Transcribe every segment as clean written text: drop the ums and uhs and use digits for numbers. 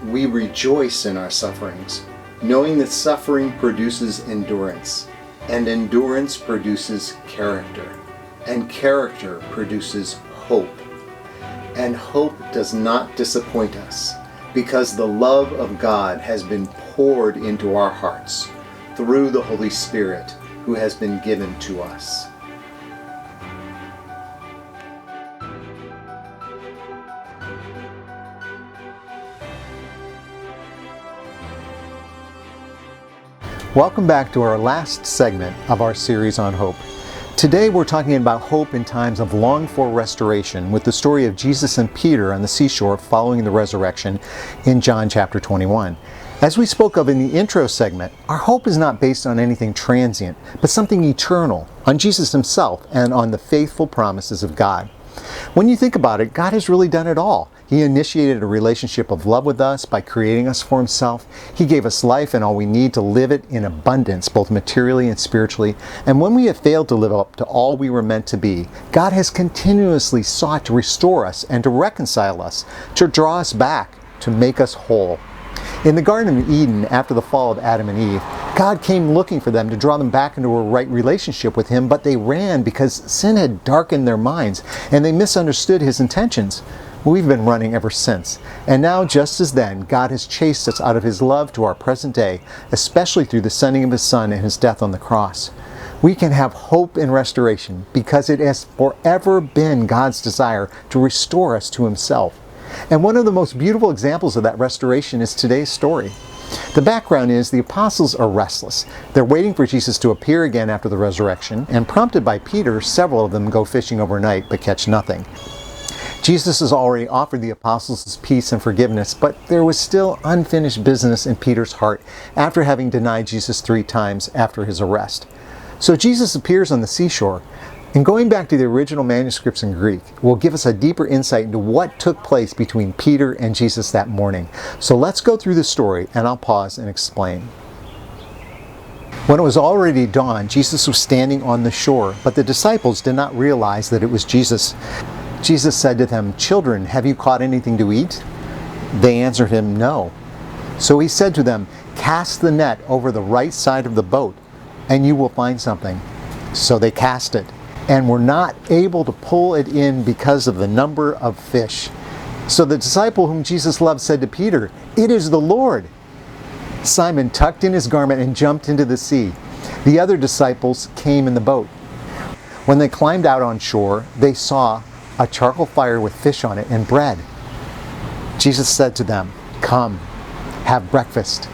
we rejoice in our sufferings, knowing that suffering produces endurance, and endurance produces character, and character produces hope. And hope does not disappoint us, because the love of God has been poured into our hearts through the Holy Spirit who has been given to us. Welcome back to our last segment of our series on hope. Today we're talking about hope in times of longed-for restoration with the story of Jesus and Peter on the seashore following the resurrection in John chapter 21. As we spoke of in the intro segment, our hope is not based on anything transient, but something eternal, on Jesus himself and on the faithful promises of God. When you think about it, God has really done it all. He initiated a relationship of love with us by creating us for himself. He gave us life and all we need to live it in abundance, both materially and spiritually. And when we have failed to live up to all we were meant to be, God has continuously sought to restore us and to reconcile us, to draw us back, to make us whole. In the Garden of Eden, after the fall of Adam and Eve, God came looking for them to draw them back into a right relationship with him, but they ran because sin had darkened their minds and they misunderstood his intentions. We've been running ever since. And now, just as then, God has chased us out of his love to our present day, especially through the sending of his Son and his death on the cross. We can have hope in restoration because it has forever been God's desire to restore us to himself. And one of the most beautiful examples of that restoration is today's story. The background is the apostles are restless. They're waiting for Jesus to appear again after the resurrection, and prompted by Peter, several of them go fishing overnight but catch nothing. Jesus has already offered the apostles his peace and forgiveness, but there was still unfinished business in Peter's heart after having denied Jesus 3 times after his arrest. So Jesus appears on the seashore, and going back to the original manuscripts in Greek will give us a deeper insight into what took place between Peter and Jesus that morning. So let's go through the story, and I'll pause and explain. When it was already dawn, Jesus was standing on the shore, but the disciples did not realize that it was Jesus. Jesus said to them, "Children, have you caught anything to eat?" They answered him, "No." So he said to them, "Cast the net over the right side of the boat, and you will find something." So they cast it, and were not able to pull it in because of the number of fish. So the disciple whom Jesus loved said to Peter, "It is the Lord." Simon tucked in his garment and jumped into the sea. The other disciples came in the boat. When they climbed out on shore, they saw a charcoal fire with fish on it and bread. Jesus said to them, "Come, have breakfast."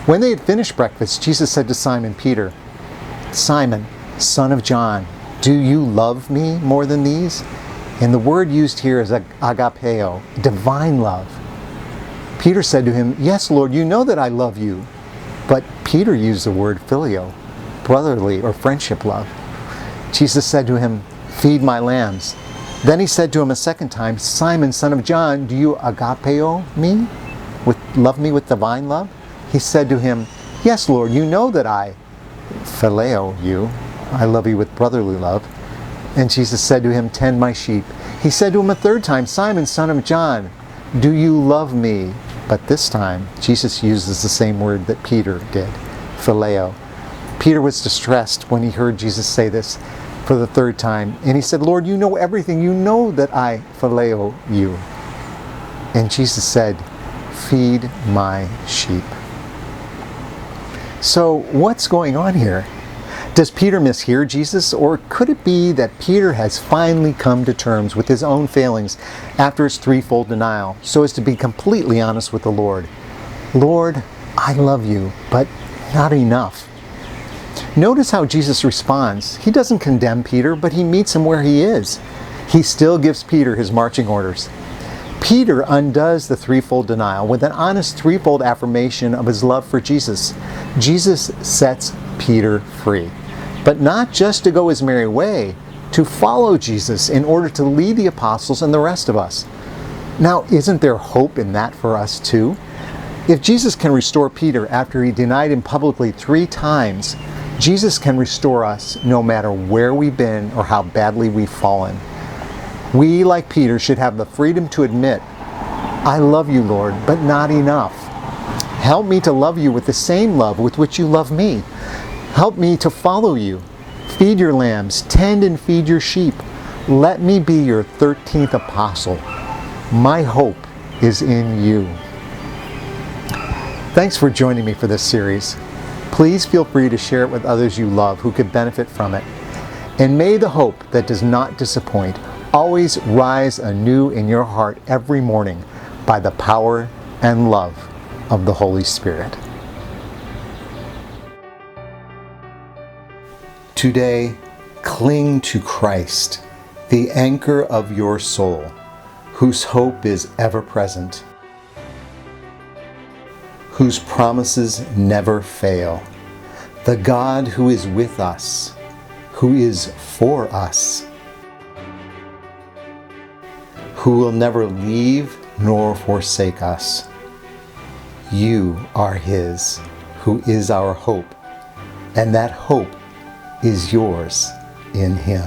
When they had finished breakfast, Jesus said to Simon Peter, "Simon, son of John, do you love me more than these?" And the word used here is agapeo, divine love. Peter said to him, "Yes, Lord, you know that I love you." But Peter used the word phileo, brotherly or friendship love. Jesus said to him, "Feed my lambs." Then he said to him a second time, "Simon, son of John, do you agapeo me? Love me with divine love?" He said to him, "Yes, Lord, you know that I phileo you. I love you with brotherly love." And Jesus said to him, "Tend my sheep." He said to him a third time, "Simon, son of John, do you love me?" But this time, Jesus uses the same word that Peter did, phileo. Peter was distressed when he heard Jesus say this for the third time. And he said, "Lord, you know everything. You know that I phileo you." And Jesus said, "Feed my sheep." So what's going on here? Does Peter mishear Jesus, or could it be that Peter has finally come to terms with his own failings after his threefold denial, so as to be completely honest with the Lord? "Lord, I love you, but not enough." Notice how Jesus responds. He doesn't condemn Peter, but he meets him where he is. He still gives Peter his marching orders. Peter undoes the threefold denial with an honest threefold affirmation of his love for Jesus. Jesus sets Peter free, but not just to go his merry way, to follow Jesus in order to lead the apostles and the rest of us. Now, isn't there hope in that for us too? If Jesus can restore Peter after he denied him publicly 3 times, Jesus can restore us no matter where we've been or how badly we've fallen. We, like Peter, should have the freedom to admit I love you, Lord, but not enough. Help me to love you with the same love with which you love me. Help me to follow you. Feed your lambs, tend and feed your sheep. Let me be your 13th apostle. My hope is in you. Thanks for joining me for this series. Please feel free to share it with others you love who could benefit from it. And may the hope that does not disappoint always rise anew in your heart every morning by the power and love of the Holy Spirit. Today, cling to Christ, the anchor of your soul, whose hope is ever present, whose promises never fail, the God who is with us, who is for us, who will never leave nor forsake us. You are His, who is our hope, and that hope is yours in Him.